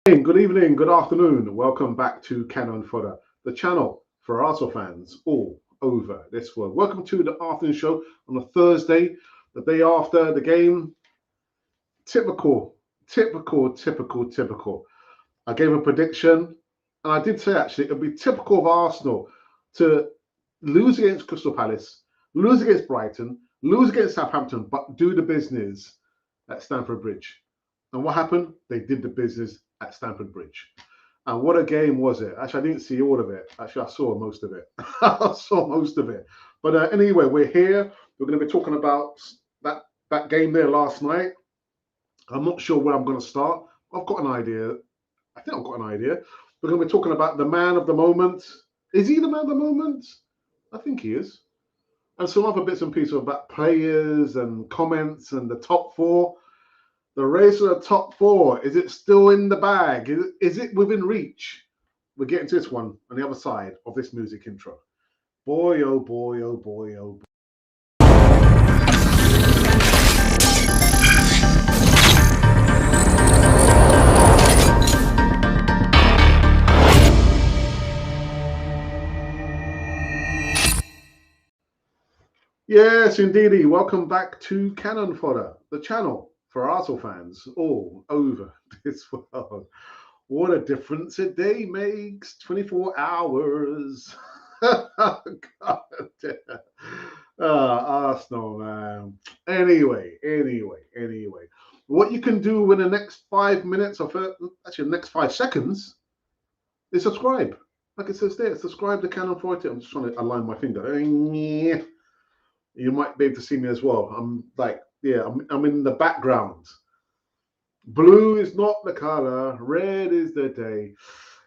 Good evening, good afternoon. Welcome back to Cannon Fodder, the channel for Arsenal fans all over this world. Welcome to the afternoon show on a Thursday, the day after the game. Typical. I gave a prediction, and I did say actually it would be typical of Arsenal to lose against Crystal Palace, lose against Brighton, lose against Southampton, but do the business at Stamford Bridge. And what happened? They did the business at Stamford Bridge. And what a game was it? Actually, I didn't see all of it. Actually, I saw most of it. I saw most of it. But anyway, we're here. We're going to be talking about that game there last night. I'm not sure where I'm going to start. I've got an idea. I think I've got an idea. We're going to be talking about the man of the moment. Is he the man of the moment? I think he is. And some other bits and pieces about players and comments and the top four. The race for the top four, is it still in the bag? Is it within reach? We're getting to this one on the other side of this music intro. Boy, oh boy, oh boy, oh boy. Yes, indeedy. Welcome back to Cannon Fodder, the channel for Arsenal fans all over this world. What a difference a day makes. 24 hours. God damn. Arsenal, man. Anyway. What you can do in the next 5 minutes, or actually the next 5 seconds, is subscribe. Like it says there, subscribe to Cannon Fodder. I'm just trying to align my finger. You might be able to see me as well. I'm in the background. Blue is not the color, red is the day.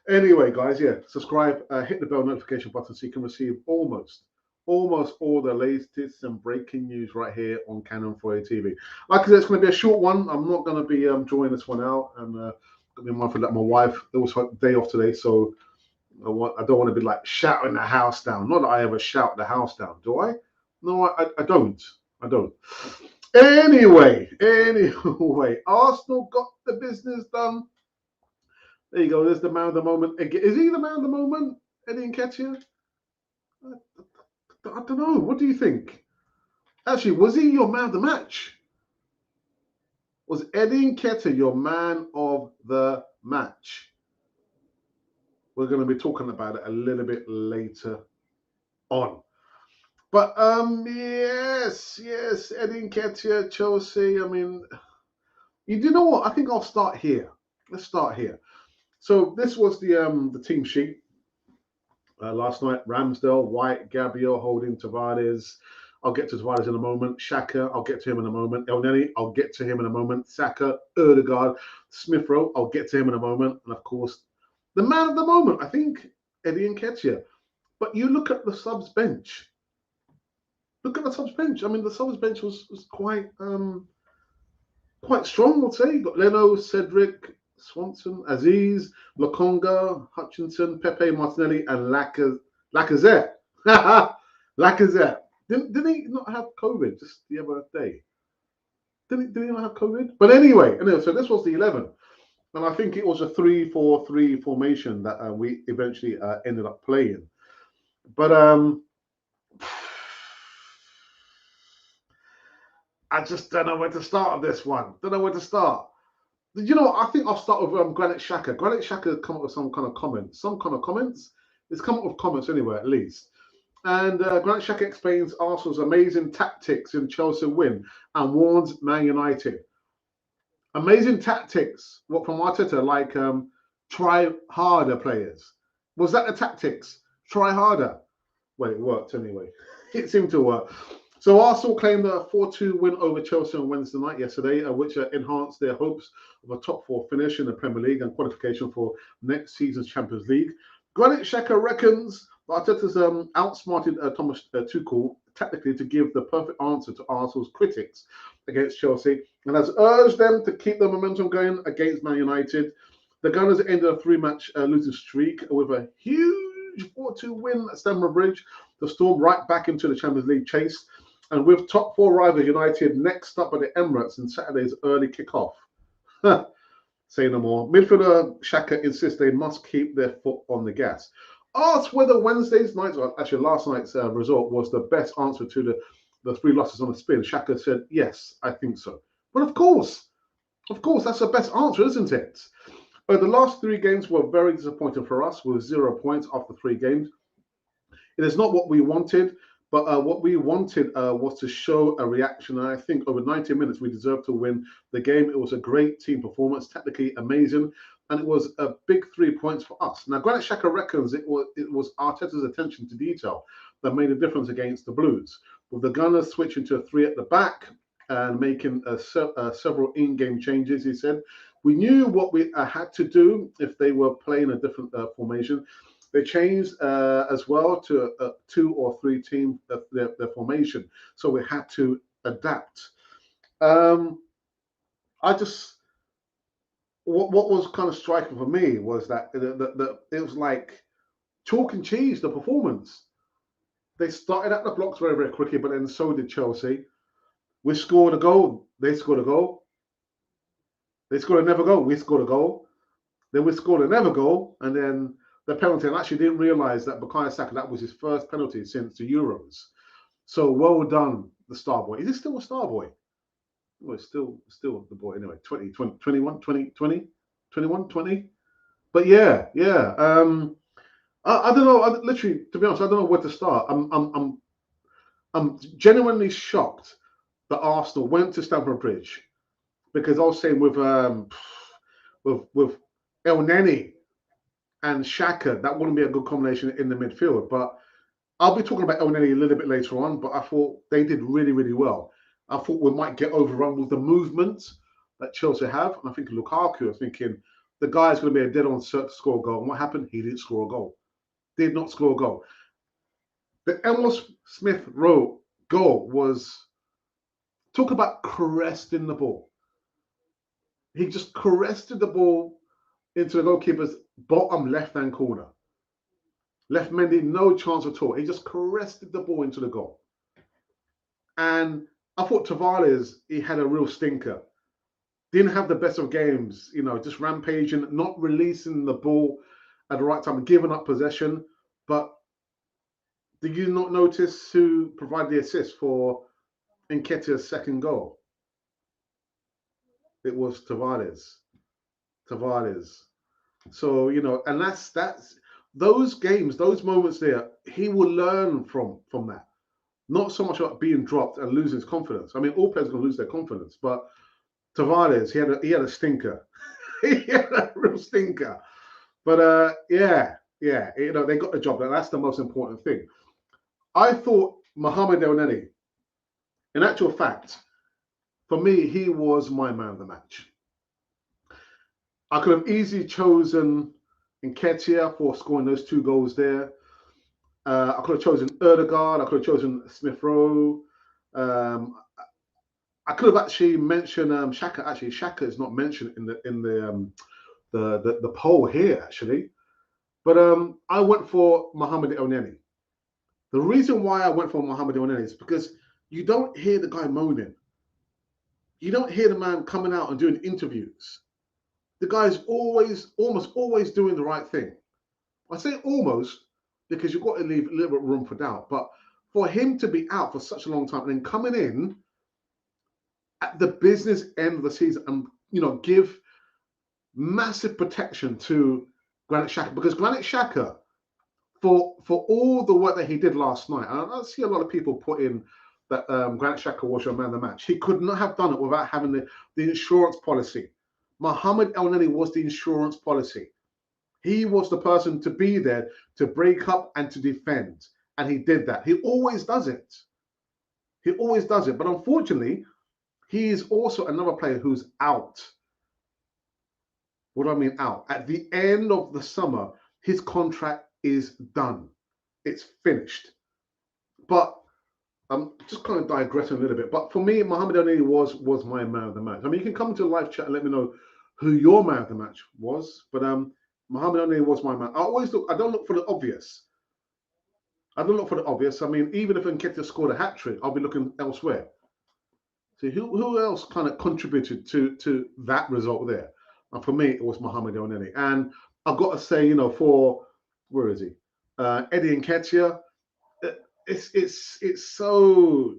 Anyway, guys, subscribe, hit the bell notification button so you can receive almost all the latest and breaking news right here on Cannon Foyer TV. Like I said, it's going to be a short one. I'm not going to be drawing this one out, and going to be mindful that my wife, it was her day off today, so I don't want to be like shouting the house down. Not that I ever shout the house down, do I? No, I don't. Anyway, Arsenal got the business done. There you go. There's the man of the moment. Is he the man of the moment, Eddie Nketiah? I don't know. What do you think? Actually, was he your man of the match? Was Eddie Nketiah your man of the match? We're going to be talking about it a little bit later on. But yes, Eddie Nketiah, Chelsea. I mean, you know what? I think I'll start here. Let's start here. So this was the team sheet last night. Ramsdale, White, Gabriel, Holding, Tavares. I'll get to Tavares in a moment. Xhaka, I'll get to him in a moment. Elneny, I'll get to him in a moment. Saka, Ødegaard, Smith Rowe, I'll get to him in a moment. And of course, the man of the moment, I think, Eddie Nketiah. But you look at the subs bench. Look at the subs bench. I mean, the subs bench was quite strong, I'd say. You got Leno, Cedric, Swanson, Aziz, Lokonga, Hutchinson, Pepe, Martinelli, and Lacazette. Lacazette. Didn't he not have COVID just the other day? Did he not have COVID? But anyway, so this was the 11. And I think it was a 3-4-3 formation that we eventually ended up playing. But I just don't know where to start on this one. Don't know where to start. You know, I think I'll start with Granit Xhaka. Granit Xhaka come up with some kind of comments. It's come up with comments anyway, at least. And Granit Xhaka explains Arsenal's amazing tactics in Chelsea win and warns Man United. Amazing tactics. What from Arteta? Like try harder players. Was that the tactics? Try harder. Well, it worked anyway. It seemed to work. So Arsenal claimed a 4-2 win over Chelsea on Wednesday night yesterday, which enhanced their hopes of a top 4 finish in the Premier League and qualification for next season's Champions League. Granit Xhaka reckons Arteta's outsmarted Thomas Tuchel tactically to give the perfect answer to Arsenal's critics against Chelsea and has urged them to keep the momentum going against Man United. The Gunners ended a 3-match losing streak with a huge 4-2 win at Stamford Bridge to storm right back into the Champions League chase. And with top 4 rival United next up at the Emirates in Saturday's early kickoff. Say no more. Midfielder Xhaka insists they must keep their foot on the gas. Asked whether Wednesday's night, or actually last night's result, was the best answer to the three losses on the spin. Xhaka said, yes, I think so. But of course, that's the best answer, isn't it? The last three games were very disappointing for us with 0 points after three games. It is not what we wanted, but what we wanted was to show a reaction. And I think over 90 minutes, we deserved to win the game. It was a great team performance, technically amazing, and it was a big 3 points for us. Now, Granit Xhaka reckons it was Arteta's attention to detail that made a difference against the Blues, with the Gunners switching to a three at the back and making several in-game changes. He said, we knew what we had to do if they were playing a different formation. They changed as well to a 2 or 3 team their formation, so we had to adapt. I just what was kind of striking for me was that it was like chalk and cheese. The performance, they started at the blocks very, very quickly, but then so did Chelsea. We scored a goal. They scored a goal. They scored another goal. We scored a goal. Then we scored another goal, and then the penalty. And actually didn't realise that Bukayo Saka, that was his first penalty since the Euros. So well done, the star boy. Is he still a star boy? Well, it's still the boy anyway. 20, 20, 21, 20, 20, 21, 20. But yeah. I don't know. Literally, to be honest, I don't know where to start. I'm genuinely shocked that Arsenal went to Stamford Bridge, because I was saying with El Neni and Xhaka, that wouldn't be a good combination in the midfield. But I'll be talking about El Neni a little bit later on. But I thought they did really, really well. I thought we might get overrun with the movement that Chelsea have. And I think Lukaku, was thinking the guy's going to be a dead on cert to score a goal. And what happened? He didn't score a goal. Did not score a goal. The Emil Smith Rowe goal was, talk about caressing the ball. He just caressed the ball into the goalkeeper's bottom left-hand corner. Left Mendy no chance at all. He just caressed the ball into the goal. And I thought Tavares, he had a real stinker. Didn't have the best of games, just rampaging, not releasing the ball at the right time, giving up possession. But did you not notice who provided the assist for Nketiah's second goal? It was Tavares. So, and that's those games, those moments there, he will learn from that. Not so much about being dropped and losing his confidence. I mean, all players are going to lose their confidence, but Tavares, he had a stinker. He had a real stinker. But yeah, they got the job done. That's the most important thing. I thought Mohamed Elneny, in actual fact, for me, he was my man of the match. I could have easily chosen Nketiah for scoring those 2 goals there. I could have chosen Erdegaard. I could have chosen Smith Rowe. I could have actually mentioned Xhaka. Actually, Xhaka is not mentioned in the poll here, actually. But I went for Mohamed Elneny. The reason why I went for Mohamed Elneny is because you don't hear the guy moaning. You don't hear the man coming out and doing interviews. The guy's almost always doing the right thing. I say almost because you've got to leave a little bit of room for doubt. But for him to be out for such a long time and then coming in at the business end of the season and, give massive protection to Granit Xhaka, because Granit Xhaka, for all the work that he did last night, and I see a lot of people put in that Granit Xhaka was your man of the match. He could not have done it without having the insurance policy. Mohamed Elneny was the insurance policy. He was the person to be there to break up and to defend. And he did that. He always does it. But unfortunately, he is also another player who's out. What do I mean out? At the end of the summer, his contract is done. It's finished. But I'm just kind of digressing a little bit. But for me, Mohamed Elneny was my man of the match. I mean, you can come to a live chat and let me know who your man of the match was. But Mohamed Elneny was my man. I don't look for the obvious. I mean, even if Nketiah scored a hat-trick, I'll be looking elsewhere. See, who else kind of contributed to that result there? And for me, it was Mohamed Elneny. And I've got to say, you know, for where is he? Eddie Nketiah. It's so,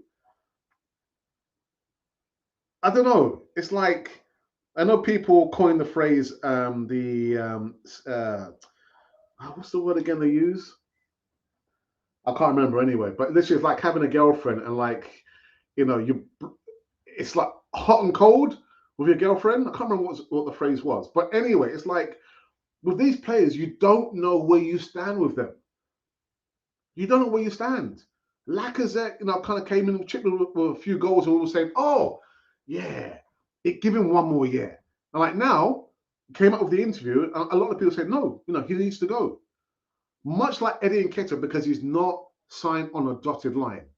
I don't know. It's like, I know people coin the phrase what's the word again they use? I can't remember anyway. But literally, it's like having a girlfriend and like, you know, it's like hot and cold with your girlfriend. I can't remember what the phrase was. But anyway, it's like with these players, you don't know where you stand with them. You don't know where you stand. Lacazette, you know, kind of came in, chipped with a few goals, and we were saying, "Oh, yeah, give him one more year." And like now, came up with the interview, and a lot of people say, "No, you know, he needs to go." Much like Eddie Nketiah, because he's not signed on a dotted line.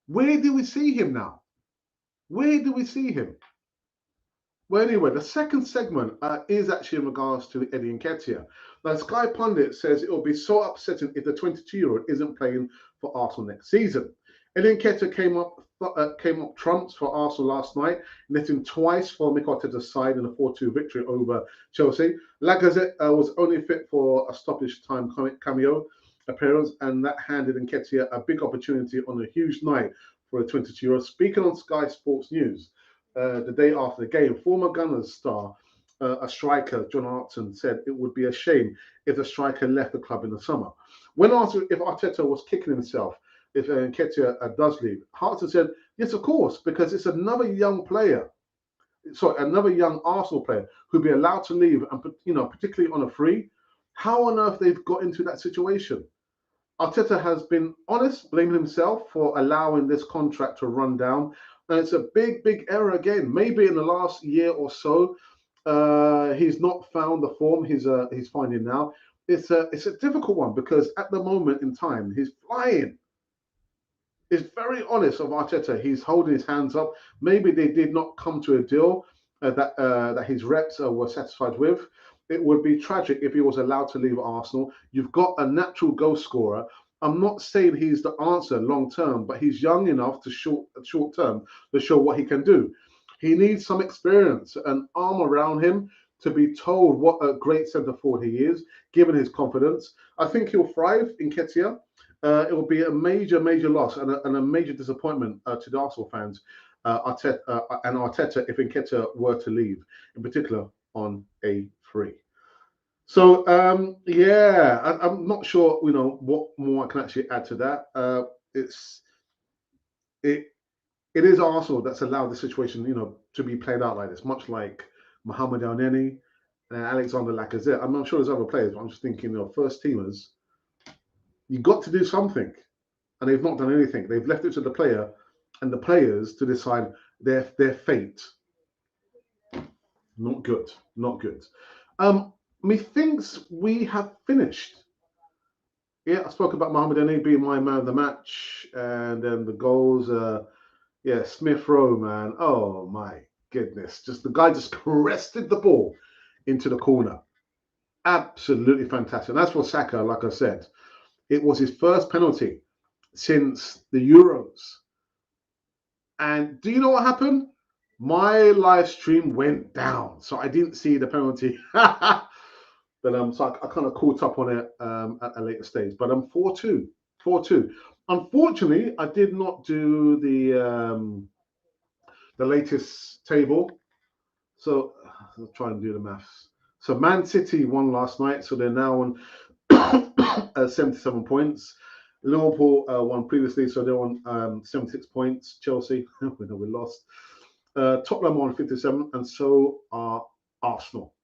Where do we see him now? Where do we see him? Well, anyway, the second segment is actually in regards to Eddie Nketiah. Now, Sky Pundit says it will be so upsetting if the 22-year-old isn't playing for Arsenal next season. Eddie Nketiah came up trumps for Arsenal last night, netting twice for Mikel Arteta's side in a 4-2 victory over Chelsea. Lacazette was only fit for a stoppage time cameo appearance, and that handed Nketiah a big opportunity on a huge night for a 22-year-old. Speaking on Sky Sports News, the day after the game, former Gunners star, a striker, John Hartson, said it would be a shame if the striker left the club in the summer. When asked if Arteta was kicking himself if Nketiah does leave, Hartson said, yes, of course, because it's another young player, sorry, another young Arsenal player who'd be allowed to leave, and you know, particularly on a free. How on earth they've got into that situation? Arteta has been honest, blaming himself for allowing this contract to run down. And it's a big, big error again. Maybe in the last year or so, he's not found the form he's finding now. It's a difficult one because at the moment in time, he's flying. It's very honest of Arteta. He's holding his hands up. Maybe they did not come to a deal that his reps were satisfied with. It would be tragic if he was allowed to leave Arsenal. You've got a natural goal scorer. I'm not saying he's the answer long term, but he's young enough to short term to show what he can do. He needs some experience, an arm around him to be told what a great centre forward he is, given his confidence. I think he'll thrive in Nketiah. It will be a major, major loss and a major disappointment to the Arsenal fans, Arteta if Nketiah were to leave, in particular on a free. So yeah, I'm not sure, you know, what more I can actually add to that. It's it it is Arsenal that's allowed the situation, you know, to be played out like this, much like Mohamed Elneny and Alexander Lacazette. I'm not sure there's other players, but I'm just thinking, you know, first teamers, you've got to do something. And they've not done anything. They've left it to the player and the players to decide their fate. Not good. Not good. Methinks we have finished. Yeah, I spoke about Mohamed Eni being my man of the match, and then the goals. Yeah, Smith Rowe, man. Oh my goodness! Just the guy just crested the ball into the corner. Absolutely fantastic. And as for Saka, like I said, it was his first penalty since the Euros. And do you know what happened? My live stream went down, so I didn't see the penalty. But so I kind of caught up on it at a later stage. But I'm 4-2, 4-2. Unfortunately, I did not do the latest table. So I'll try and do the maths. So Man City won last night, so they're now on 77 points. Liverpool won previously, so they're on 76 points. Chelsea, we know we lost. Tottenham on 57, and so are Arsenal.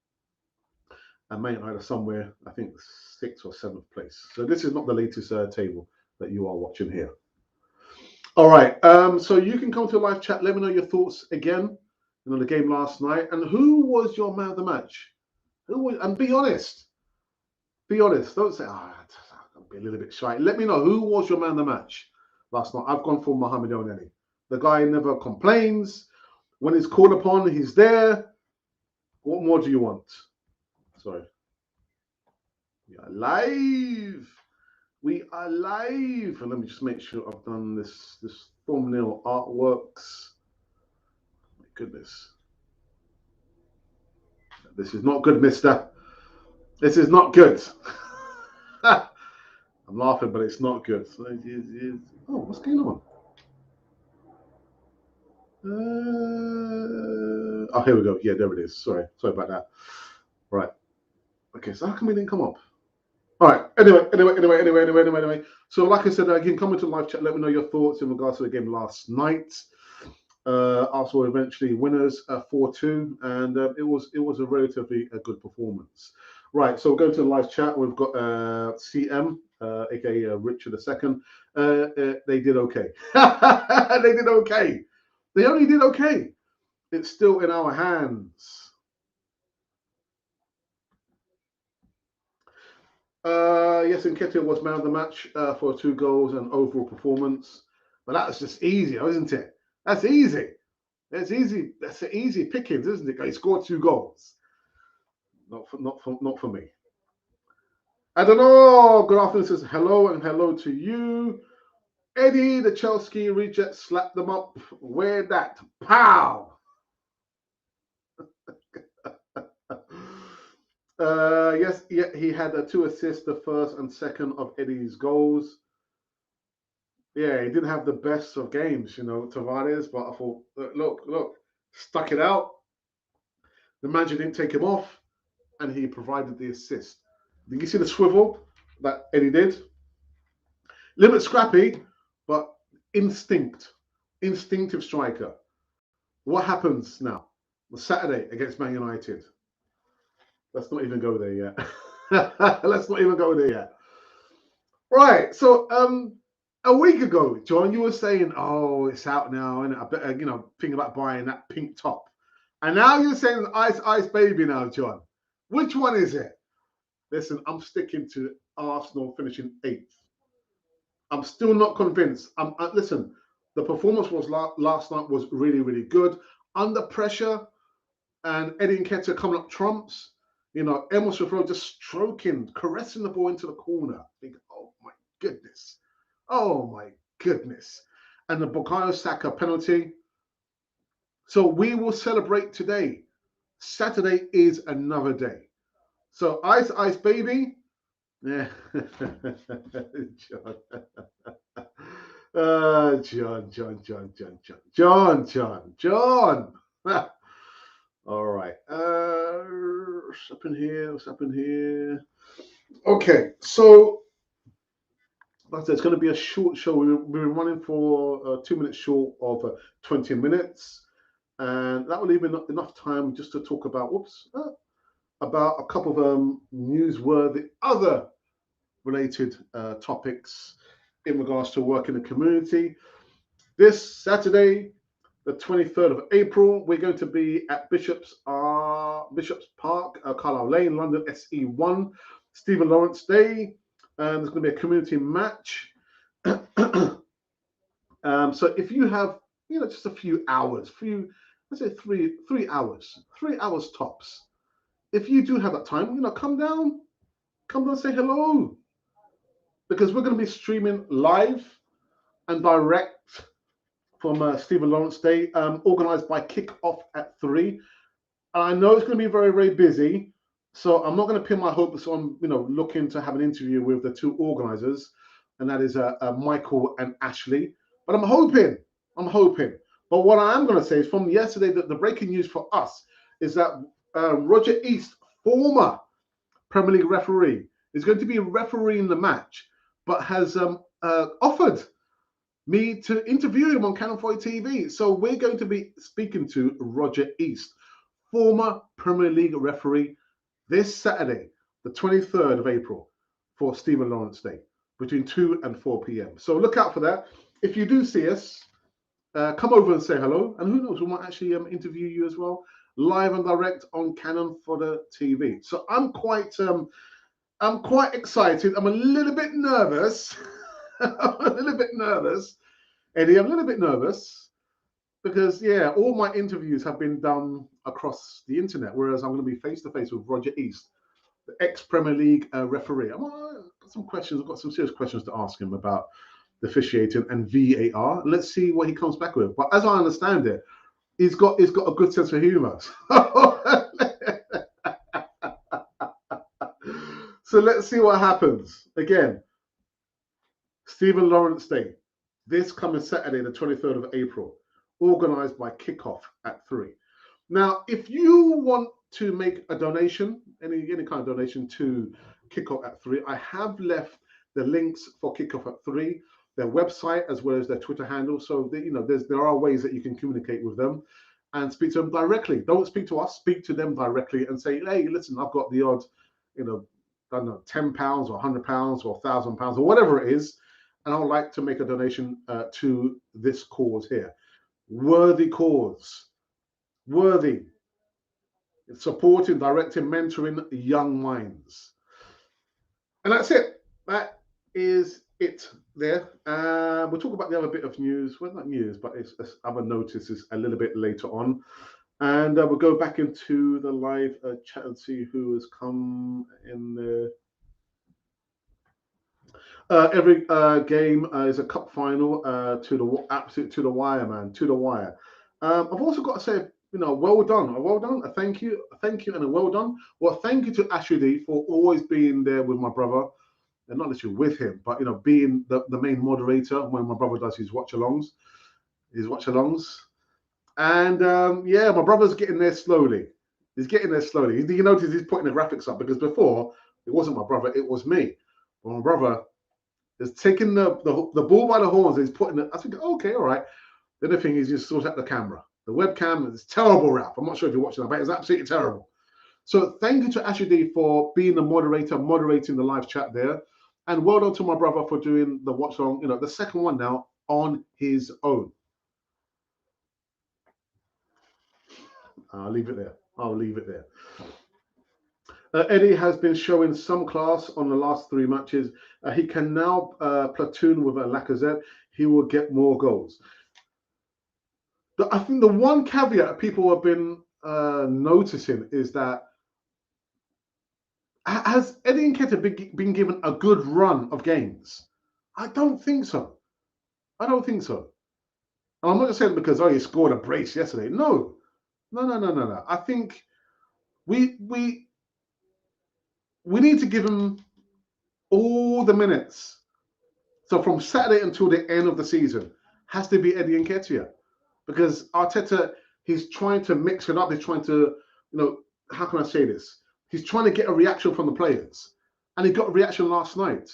And Man United are somewhere, I think, 6th or 7th place. So this is not the latest table that you are watching here. All right, so you can come to a live chat. Let me know your thoughts again on the game last night. And who was your man of the match? Who was? And be honest. Be honest. Don't say, I'll be a little bit shy. Let me know who was your man of the match last night. I've gone for Mohamed Elneny. The guy never complains. When he's called upon, he's there. What more do you want? Sorry. We are live. We are live. And let me just make sure I've done this thumbnail artworks. My goodness. This is not good, mister. This is not good. I'm laughing, but it's not good. Oh, what's going on? Oh, here we go. Yeah, there it is. Sorry about that. Right. Okay, so how come it didn't come up? All right. Anyway. So, like I said, again, come into live chat. Let me know your thoughts in regards to the game last night. Arsenal eventually winners 4-2, and it was a relatively good performance. Right. So, going to the live chat. We've got CM, aka Richard II. They did okay. They did okay. They only did okay. It's still in our hands. Yes, Nketiah was man of the match for 2 goals and overall performance. But that's just easy, isn't it? That's easy. That's easy. That's an easy pickings, isn't it? He scored 2 goals. Not for me. I don't know. Good afternoon says hello and hello to you. Eddie, the Chelsea reject, slapped them up. Where that? Pow! Yes, yeah, he had 2 assists, the first and second of Eddie's goals. Yeah, he didn't have the best of games, Tavares, but I thought, look, stuck it out. The manager didn't take him off, and he provided the assist. Did you see the swivel that Eddie did? A little bit scrappy, but instinctive striker. What happens now? Saturday against Man United. Let's not even go there yet. Let's not even go there yet. Right. So, a week ago, John, you were saying, "Oh, it's out now," and I better, think about buying that pink top. And now you're saying Ice Baby now, John. Which one is it? Listen, I'm sticking to Arsenal finishing 8th. I'm still not convinced. Listen, the performance was last night was really, really good. Under pressure, and Eddie Nketiah coming up trumps. Emil Smith-Rowe just stroking, caressing the ball into the corner. Think, oh my goodness. Oh my goodness. And the Bukayo Saka penalty. So we will celebrate today. Saturday is another day. So Ice Baby. Yeah. John. All right. What's up in here? Okay, so like I said, it's going to be a short show. We've been running for 2 minutes short of 20 minutes, and that will leave enough time just to talk about about a couple of newsworthy other related topics in regards to work in the community. This Saturday, the 23rd of April, we're going to be at Bishop's Park, Carlisle Lane, London, SE1, Stephen Lawrence Day. There's going to be a community match. So if you have, just a few hours, let's say 3 hours, 3 hours tops. If you do have that time, come down, say hello, because we're going to be streaming live and direct from Stephen Lawrence Day, organized by Kickoff at 3. And I know it's going to be very, very busy. So I'm not going to pin my hopes on, looking to have an interview with the 2 organizers, and that is Michael and Ashley. But I'm hoping. But what I am going to say is from yesterday, that the breaking news for us is that Roger East, former Premier League referee, is going to be refereeing the match, but has offered me to interview him on Cannon 4 TV. So we're going to be speaking to Roger East, former Premier League referee, this Saturday, the 23rd of April, for Stephen Lawrence Day, between 2 and 4 p.m. So look out for that. If you do see us, come over and say hello. And who knows, we might actually interview you as well, live and direct on Cannon for the TV. So I'm quite excited. I'm a little bit nervous. Eddie, I'm a little bit nervous because, all my interviews have been done across the internet, whereas I'm going to be face-to-face with Roger East, the ex-Premier League referee. I've got some questions. I've got some serious questions to ask him about the officiating and VAR. Let's see what he comes back with. But as I understand it, he's got a good sense of humour. So let's see what happens. Again, Stephen Lawrence Day, this coming Saturday, the 23rd of April, organised by Kickoff at 3. Now, if you want to make a donation, any kind of donation to Kickoff at 3, I have left the links for Kickoff at 3, their website as well as their Twitter handle. So there are ways that you can communicate with them and speak to them directly. Don't speak to us, speak to them directly and say, hey, listen, I've got the odd, I don't know, £10 or £100 or £1,000 or whatever it is, and I would like to make a donation to this cause here. Worthy cause. Worthy. Supporting, directing, mentoring young minds. And that's it. That is it there. We'll talk about the other bit of news. Well, not news, but it's other notices a little bit later on. And we'll go back into the live chat and see who has come in there. Every game is a cup final to the wire, man, to the wire. I've also got to say, well done, a thank you, and a well done. Well, thank you to Ashidi for always being there with my brother, and not literally with him, but being the main moderator when my brother does his watch-alongs, And yeah, my brother's getting there slowly. He's getting there slowly. You notice he's putting the graphics up because before it wasn't my brother, it was me. But my brother is taking the bull by the horns. He's putting it. I think, okay, all right. The other thing is just sort out the camera. The webcam is terrible, Ralph. I'm not sure if you're watching that, but it's absolutely terrible. So thank you to Ashidi for being the moderator, moderating the live chat there. And well done to my brother for doing the watch along, the second one now on his own. I'll leave it there. Eddie has been showing some class on the last 3 matches. He can now platoon with a Lacazette. He will get more goals. I think the one caveat people have been noticing is that has Eddie Nketiah been given a good run of games? I don't think so. And I'm not just saying because he scored a brace yesterday. No. I think we need to give him all the minutes. So from Saturday until the end of the season has to be Eddie Nketiah, because Arteta, he's trying to mix it up. He's trying to, how can I say this? He's trying to get a reaction from the players, and he got a reaction last night.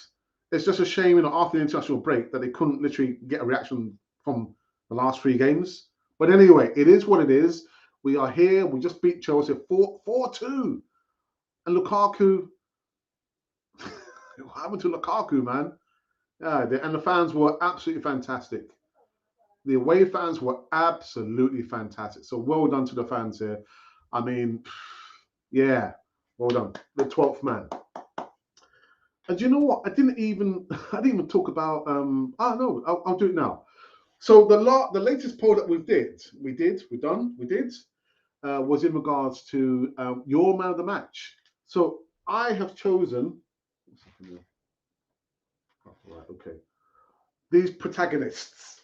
It's just a shame, after the international break, that they couldn't literally get a reaction from the last 3 games. But anyway, it is what it is. We are here. We just beat Chelsea 4-2. And Lukaku, what happened to Lukaku, man? Yeah, and the fans were absolutely fantastic. The away fans were absolutely fantastic. So well done to the fans here. I mean, yeah, well done. The 12th man. And you know what? I didn't even talk about. I'll do it now. So the latest poll that we did was in regards to your man of the match. So I have chosen. Right, okay. These protagonists,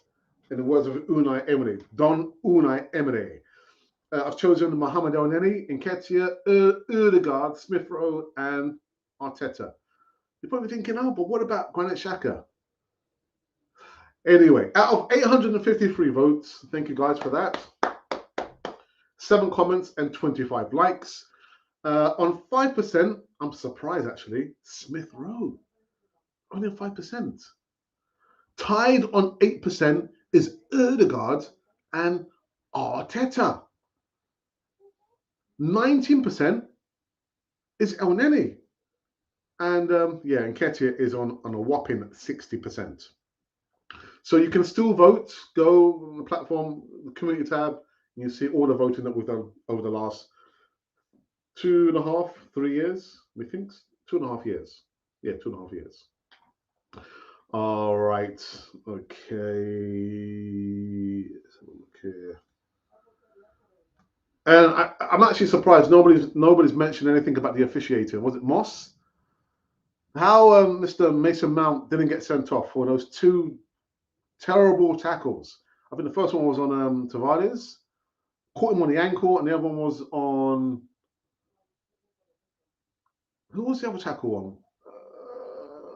in the words of Unai Emery, Don Unai Emery. I've chosen Mohamed Elneny, Nketiah, Odegaard, Smith Rowe, and Arteta. You're probably thinking, but what about Granit Xhaka? Anyway, out of 853 votes, thank you guys for that. 7 comments and 25 likes. On 5%, I'm surprised actually, Smith Rowe. Only 5%. Tied on 8% is Odegaard and Arteta. 19% is Elneny. And Nketiah is on a whopping 60%. So you can still vote. Go on the platform, the community tab, and you see all the voting that we've done over the last 2.5, 3 years, we think. 2.5 years. Yeah, 2.5 years. All right. Okay. Let's have a look here. And I'm actually surprised nobody's mentioned anything about the officiating. Was it Moss? How Mr. Mason Mount didn't get sent off for those 2 terrible tackles. I think the first one was on Tavares, caught him on the ankle, and the other one was on Who was the other tackle one?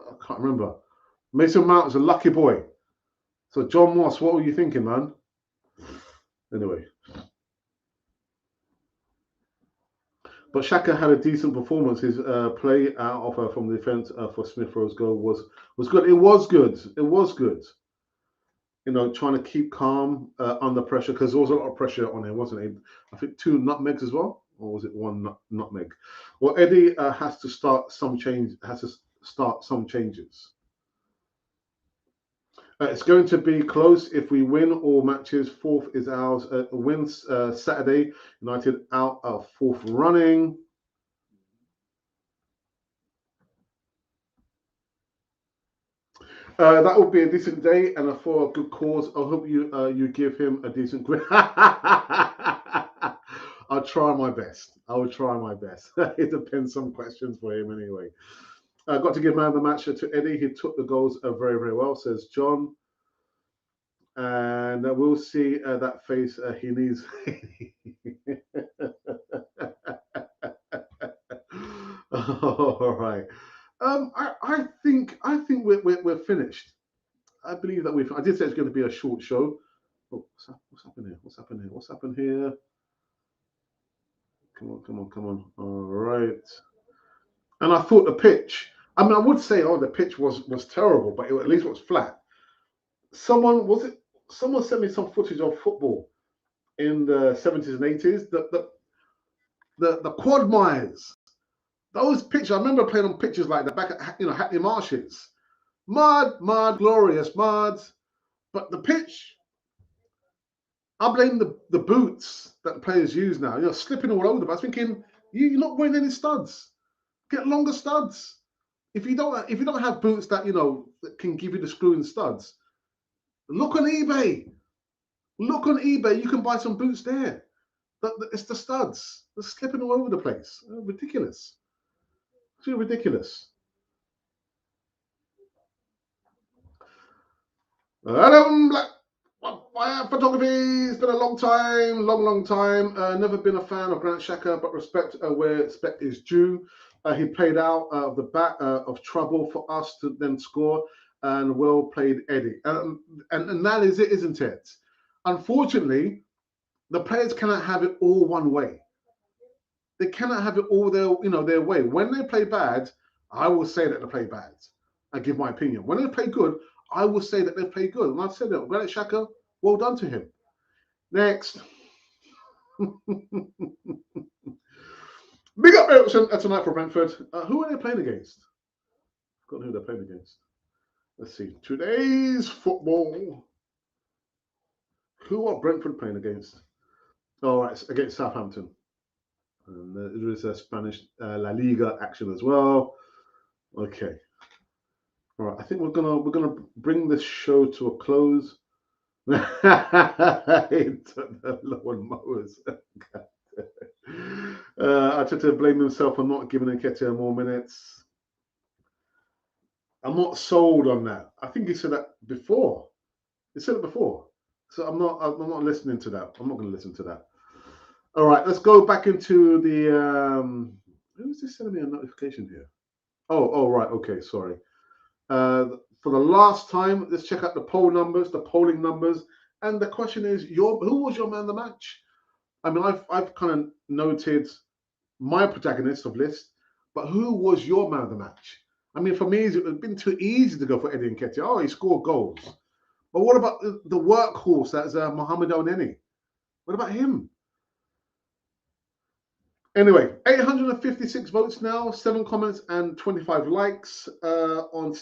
I can't remember. Mason Mount is a lucky boy. So John Moss, what were you thinking, man? Anyway. But Xhaka had a decent performance. His play out of from the defence for Smith Rowe's goal was good. It was good. It was good. You know, trying to keep calm under pressure because there was a lot of pressure on him, wasn't it? I think 2 nutmegs as well, or was it 1 nutmeg? Well, Eddie has to start some change. Has to start some changes. It's going to be close if we win all matches. Fourth is ours. Wins Saturday. United out of 4th running. That would be a decent day and for a good cause. I hope you give him a decent grade. I'll try my best. I will try my best. It depends some questions for him anyway. I got to give man of the match to Eddie. He took the goals very, very well, says John. And we'll see that face he needs. All right. I think we're finished. I believe that I did say it's going to be a short show. Oh, what's happened here? What's happened here? What's happened here? Come on, come on, come on. All right. And I thought the pitch. I mean, I would say, oh, the pitch was terrible, but at least it was flat. Someone sent me some footage of football in the 70s and 80s. The quagmires. Those pictures. I remember playing on pitches like that back at Hackney Marshes. Mud, glorious mud. But the pitch, I blame the boots that the players use now. You know, slipping all over. But I was thinking, you're not wearing any studs. Get longer studs. If you don't have boots that that can give you the screw-in studs, look on eBay. Look on eBay. You can buy some boots there. It's the studs. They're slipping all over the place. Ridiculous. It's really ridiculous. Adam Black. Photography. It's been a long time, long time. Never been a fan of Granit Xhaka, but respect where respect is due. He played out of the back of trouble for us to then score, and well played, Eddie. And that is it, isn't it? Unfortunately, the players cannot have it all one way. They cannot have it all their way. When they play bad, I will say that they play bad. I give my opinion. When they play good, I will say that they play good. And I've said that. Granit Xhaka, well done to him. Next. Big up Ericsson tonight for Brentford. Who are they playing against? I've forgotten who they're playing against. Let's see. Today's football. Who are Brentford playing against? Oh, right, it's against Southampton. And there is a Spanish La Liga action as well. Okay. All right. I think we're gonna bring this show to a close. The lawn mowers. I tried to blame himself for not giving Nketiah more minutes. I'm not sold on that. I think he said that before. He said it before. So I'm not listening to that. I'm not going to listen to that. All right, let's go back into the. Who's this sending me a notification here? Oh, right. Okay, sorry. For the last time, let's check out the polling numbers, and the question is: who was your man of the match? I mean, I've kind of noted my protagonist of list, but who was your man of the match? I mean, for me, it would have been too easy to go for Eddie Nketiah. Oh, he scored goals. But what about the workhorse that's Mohamed El-Neni? What about him? Anyway, 856 votes now, 7 comments and 25 likes. Still on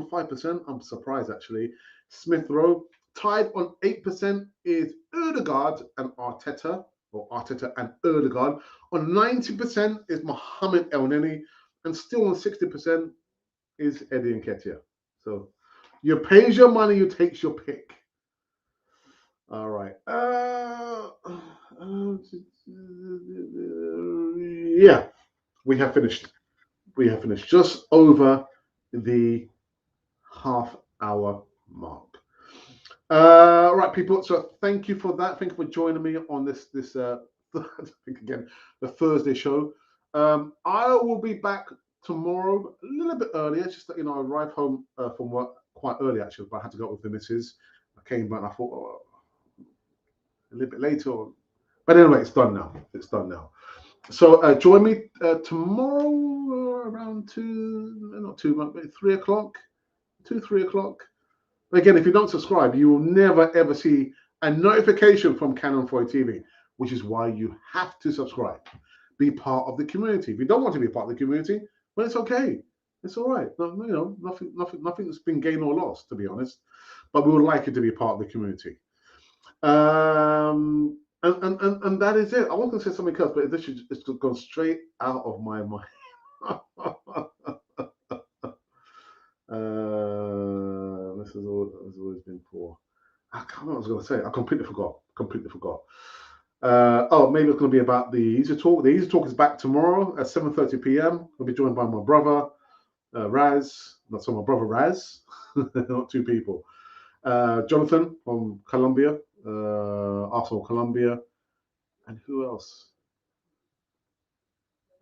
5%. I'm surprised actually. Smith Rowe. Tied on 8% is Ødegaard and Arteta, or Arteta and Ødegaard. On 90% is Mohamed El-Neni, and still on 60% is Eddie Nketiah. So you pays your money, you takes your pick. All right. Yeah, we have finished. We have finished just over the half-hour mark. Right, people. So thank you for that. Thank you for joining me on this again, the Thursday show. I will be back tomorrow a little bit earlier, just that, I arrived home from work quite early actually, but I had to go out with the missus. I came back and I thought, oh, a little bit later. But anyway, it's done now. It's done now. So join me tomorrow around 3 o'clock. 3 o'clock. Again, if you don't subscribe, you will never ever see a notification from Canon 4 TV, which is why you have to subscribe. Be part of the community. If you don't want to be part of the community, well, it's okay. It's all right. No, nothing's been gained or lost, to be honest. But we would like you to be part of the community. And that is it. I was going to say something else, but this is gone straight out of my mind. This has always been poor. I can't remember what I was going to say. I completely forgot. Maybe it's going to be about the Easy Talk. The Easy Talk is back tomorrow at 7:30 p.m. I'll be joined by my brother, Raz. My brother Raz. Not two people. Jonathan from Colombia, Arsenal Colombia, and who else?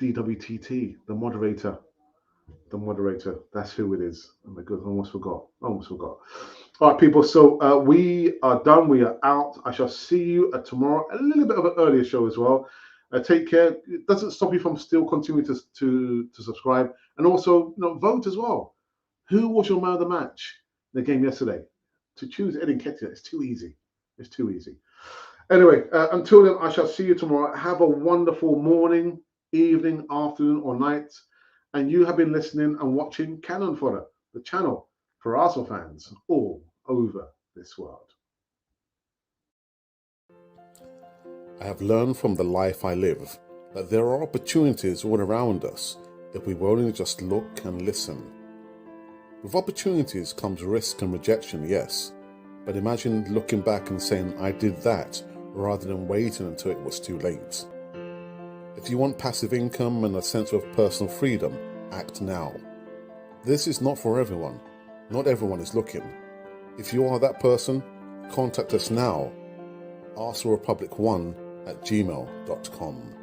DWTT, the moderator. That's who it is. Oh my goodness, I almost forgot. All right, people. So we are done. We are out. I shall see you tomorrow. A little bit of an earlier show as well. Take care. It doesn't stop you from still continuing to subscribe and also vote as well. Who was your man of the match in the game yesterday? To choose Eddie Nketiah, it's too easy. Anyway, until then, I shall see you tomorrow. Have a wonderful morning, evening, afternoon, or night. And you have been listening and watching Cannon Fodder, the channel for Arsenal fans all over this world. I have learned from the life I live that there are opportunities all around us if we will only just look and listen. With opportunities comes risk and rejection, yes, but imagine looking back and saying, I did that, rather than waiting until it was too late. If you want passive income and a sense of personal freedom, act now. This is not for everyone. Not everyone is looking. If you are that person, contact us now. ArsenalRepublic1@gmail.com.